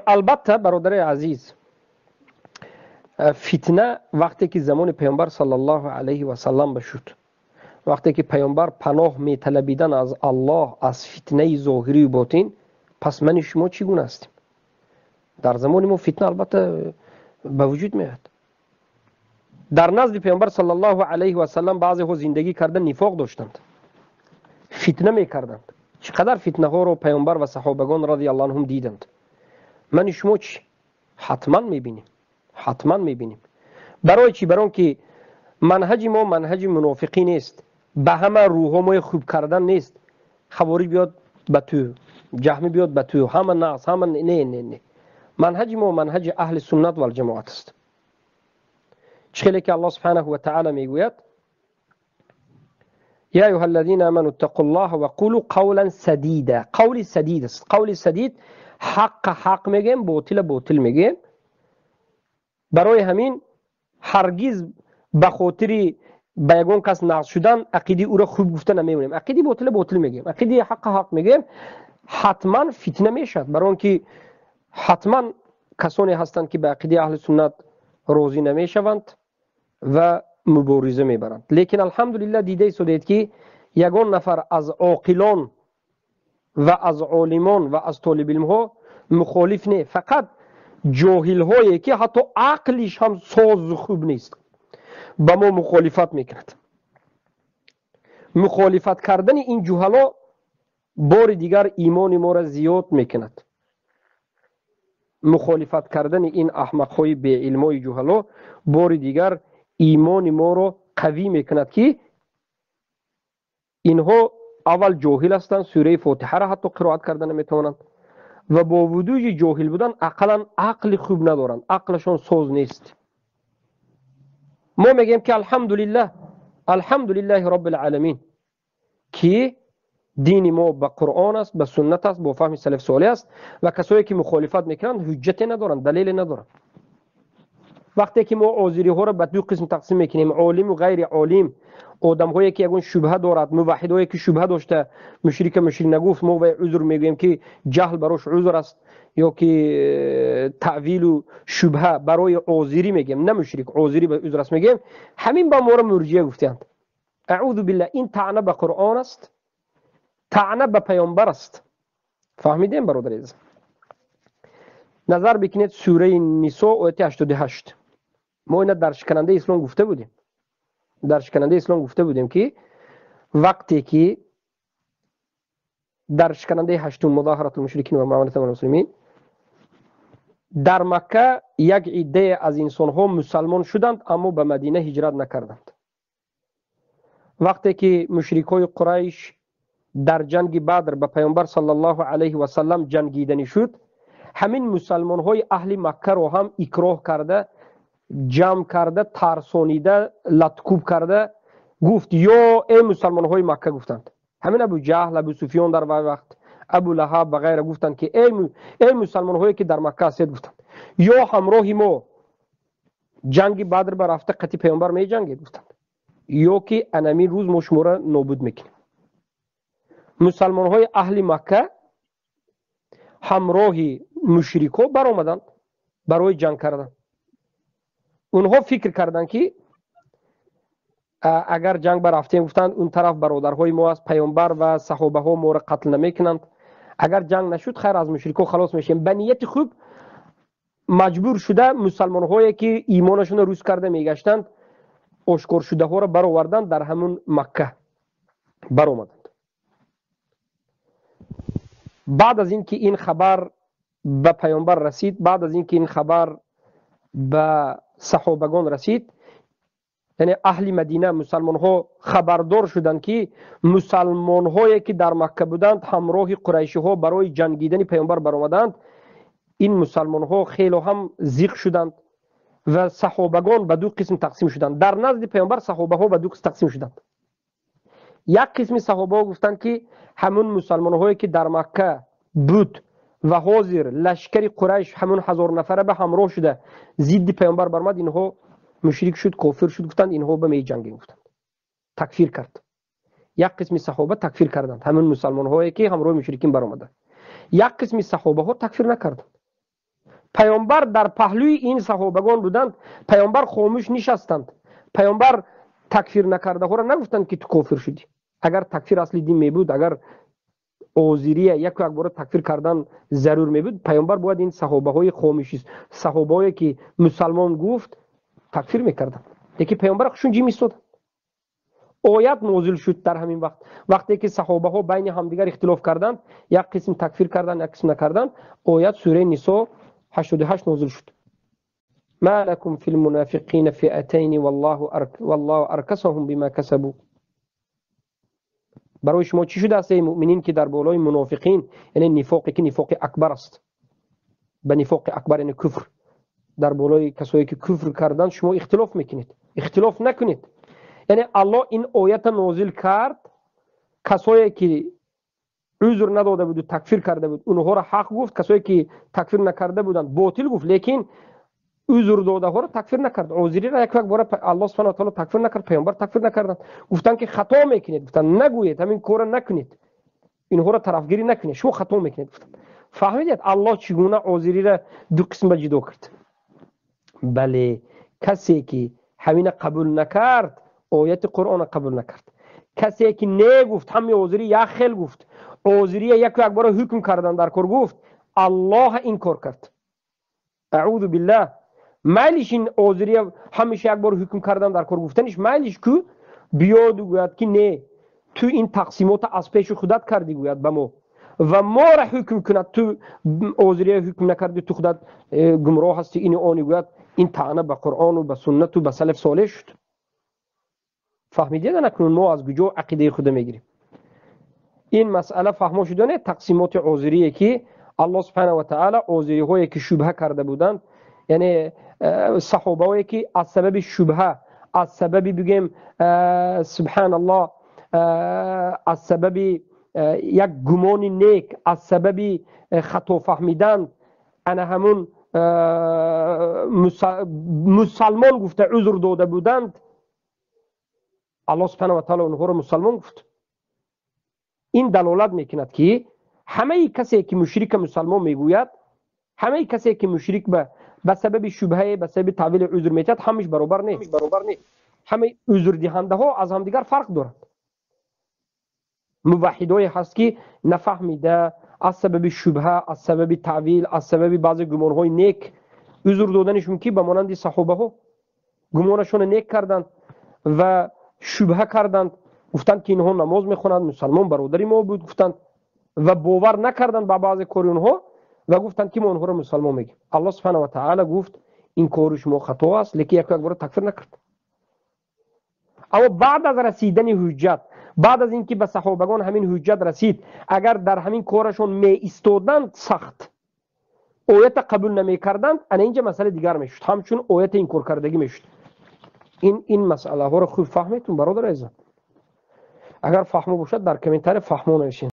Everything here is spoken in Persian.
البته برادر عزیز، فتنه وقتی که زمان پیامبر صلی الله علیه و سلم بشد، وقتی که پیامبر پناه می طلبیدن از الله از فتنه ظاهری و باطن، پس من شما چگونه هستیم؟ در زمان ما فتنه البته به وجود میاد. در نزد پیامبر صلی الله علیه و سلم بعضی ها زندگی کردن نفاق داشتند، فتنه میکردند. چقدر فتنه ها رو پیامبر و صحابگان رضی الله عنهم دیدند. من شما چی؟ حتما میبینیم، حتما میبینیم. برای چی؟ برای که منهج ما منهج منافقی نیست، به همه روح ما خوب کردن نیست. خواری بیاد به تو، جهمی بیاد به تو، همه ناس، همه نه نه نه. منهج ما منهج اهل سنت و الجماعت است. چخیلی که الله سبحانه و تعالی میگوید یا ایها الذین آمنوا اتقوا الله و قولوا قولا سدیدا. قول سدید است. قول سدید حق میگیم، باطل میگیم. برای همین هرگز به خاطر به یگان کس نقض شدن عقیده او را خوب گفته نمیمونیم. عقیده باطل میگیم، عقیده حق میگیم. حتما فتنه میشد، برای اینکه حتما کسانی هستند که به عقیده اهل سنت راضی نمیشوند و مبارزه میبرند. لیکن الحمدلله دیده شدید که یگان نفر از عاقلان و از عالمان و از طالب علم ها مخالف نه، فقط جاهل هایی که حتی عقلش هم ساز خوب نیست با ما مخالفت میکند. مخالفت کردن این جهلا بار دیگر ایمان ما را زیاد میکند. مخالفت کردن این احمق های بی علمای جهلا بار دیگر ایمان ما را قوی میکند که اینها اول جاهل هستند، سوره فاتحه را حتی قرائت کردن نمیتوانند و با وجود جاهل بودن اقلا عقل خوب ندارند، عقلشان ساز نیست. ما میگیم که الحمدلله رب العالمین که دین ما به قرآن است، به سنت است، با فهم سلف صالح است و کسایی که مخالفت میکنند حجت ندارند، دلیل ندارند. وقتی که ما عذری ها را به دو قسم تقسیم میکنیم، عالم و غیر عالم، آدم هایی که یگون شبهه دارد، موحد هایی که شبهه داشته، مشرک نگفت، ما به عذر میگوییم که جهل براش عذر است، یا که تعویل و شبهه برای عذری میگیم، نه مشرک عذری به عذر است میگیم. همین با ما را مرجئه گفتند. اعوذ بالله، این طعنه به قرآن است، طعنه به پیامبر است. فهمیدین برادر عزیز؟ نظر بکنید سوره نساء آیه 88. ما اینا در شکننده اسلام گفته بودیم. در شکننده اسلام گفته بودیم که وقتی که در شکننده 8 مظاهرات المشرکین و معاملات المسلمین در مکه یک عده از انسان ها مسلمان شدند اما به مدینه هجرت نکردند. وقتی که مشرکای قریش در جنگ بدر به پیامبر صلی الله علیه و سلم جنگیدنی شد، همین مسلمان های اهل مکه رو هم اکراه کرده، جمع کرده، ترسانیده، لطکوب کرده، گفت یا ای مسلمان های مکه، گفتند همین ابو جهل، ابو سفیان در وقت، ابو لهب و غیره، گفتند که ای مسلمان هایی که در مکه هستید، گفتند یا همراه ما جنگ بدر برافته قطعی پیامبر می جنگید، گفتند یا که انمی روز ما شما را نابود میکنیم. مسلمان های اهل مکه همراه مشرکو بر آمدند برای جنگ کردن. اونها فکر کردند که اگر جنگ برفتیم، گفتند اون طرف برادرهای ما است، پیامبر و صحابه ها ما را قتل نمیکنند، اگر جنگ نشد خیر از مشرکو خلاص میشیم. به نیت خوب مجبور شده مسلمان هایی که ایمانشون روز کرده میگشتند آشکار شده ها را برآوردند، در همون مکه برآمدند. بعد از اینکه این خبر به پیامبر رسید، بعد از اینکه این خبر به صحابگان رسید، یعنی اهل مدینه مسلمان ها خبردار شدند که مسلمان هایی که در مکه بودند همراه قریشی ها برای جنگیدن پیامبر برآمدند. این مسلمان ها خیلی هم ضیق شدند و صحابگان به دو قسم تقسیم شدند. در نزد پیامبر صحابه ها به دو قسم تقسیم شدند. یک قسم صحابه ها گفتند که همون مسلمان هایی که در مکه بود و حاضر لشکر قریش همون 1000 نفره به همراه شده ضد پیامبر برآمد، اینها مشرک شد، کافر شد، گفتند اینها به می جنگیم، گفتند تکفیر کرد. یک قسم صحابه تکفیر کردند همون مسلمان هایی که همراه مشرکین برآمدند. یک قسم صحابه ها تکفیر نکردند. پیامبر در پهلوی این صحابگان بودند، پیامبر خاموش نشستند، پیامبر تکفیر نکرده ها را نگفتند که تو کافر شدی. اگر تکفیر اصلی دین می بود، اگر عذریه یک بار تکفیر کردن ضرور می بود، پیامبر باید این صحابه های خاموشی، صحابه هایی که مسلمان گفت تکفیر میکردند. یکی پیامبر خودشون جی میستاد. آیت نازل شد در همین وقت، وقتی که صحابه ها بین همدیگر اختلاف کردند، یک قسم تکفیر کردند، یک قسم نکردند، آیت سوره نساء 88 نازل شد. ما لكم في المنافقين فئتين والله ارکسهم بما كسبوا. برای شما چی شده است ای مؤمنین که در بالای منافقین، یعنی نفاقی که نفاق اکبر است، به نفاق اکبر یعنی کفر، در بالای کسایی که کفر کردند شما اختلاف میکنید. اختلاف نکنید. یعنی الله این آیت نازل کرد، کسایی که عذر نداده بود و تکفیر کرده بود اونها را حق گفت، کسایی که تکفیر نکرده بودند باطل گفت، لیکن عذر داده ها را تکفیر نکرد. عذری را یک بار الله سبحانه و تعالی تکفیر نکرد، پیامبر تکفیر نکردند. گفتن که خطا میکنید، گفتن نگویید، همین کار نکنید، اینها را طرفگیری نکنید، شما خطا میکنید. گفتن فهمیدید الله چگونه عذری را دو قسم جدا کرد؟ بله، کسی که همین قبول نکرد آیت قرآن قبول نکرد. کسی که نگفت، همین عذری یک خیل گفت، عذری یک بار حکم کردن در کار گفت، الله این کار کرد. اعوذ بالله. مایلش این عذری همیشه یک بار حکم کردن در کار گفتنش مایلش کو بیاد و گوید که نه تو این تقسیمات از پیش خودت کردی، گوید به ما و ما را حکم کند، تو عذری حکم نکردی، تو خودت گمراه هستی، این آنی گوید. این طعنه به قرآن و به سنت و به سلف صالح شد. فهمیدید نکنون ما از کجا عقیده خود میگیریم؟ این مسئله فهمو شدن تقسیمات عذریه که الله سبحانه و تعالی عذری هایی که شبهه کرده بودند، یعنی صحابه هایی که از سبب شبهه، از سبب بگیم سبحان الله، از سبب یک گمان نیک، از سبب خطا فهمیدن، انا همون مسلمان گفته عذر داده بودند، الله سبحانه و تعالی اونها رو مسلمان گفت. این دلالت میکند که همه کسی که مشرک مسلمان میگوید، همه کسی که مشرک به سبب شبهه، به سبب تعویل عذر میتد، همش برابر نیست. همه عذر دهنده ها از همدیگر فرق دارند. موحدای هست که نفهمیده، از سبب شبهه، از سبب تعویل، از سبب بعضی گمان های نیک عذر دادنشون که به مانند صحابه ها گمانشون نیک کردند و شبهه کردند، گفتند که اینها نماز میخونند، مسلمان برادری ما بود گفتند، و باور نکردند به بعضی کار اونها و گفتند که ما اونها رو مسلمان میگیم. الله سبحانه و تعالی گفت این کار شما خطا است، لیکن یک بار تکفیر نکرد. اما بعد از رسیدن حجت، بعد از اینکه به صحابگان همین حجت رسید، اگر در همین کارشون می ایستادند سخت، آیت قبول نمی کردند، انا اینجا مسئله دیگر میشد، همچون آیت این کار کردگی میشد. این مسئله ها رو خوب فهمیتون برادر عزیز؟ اگر فهمو باشد در کامنت فهمو نوشین.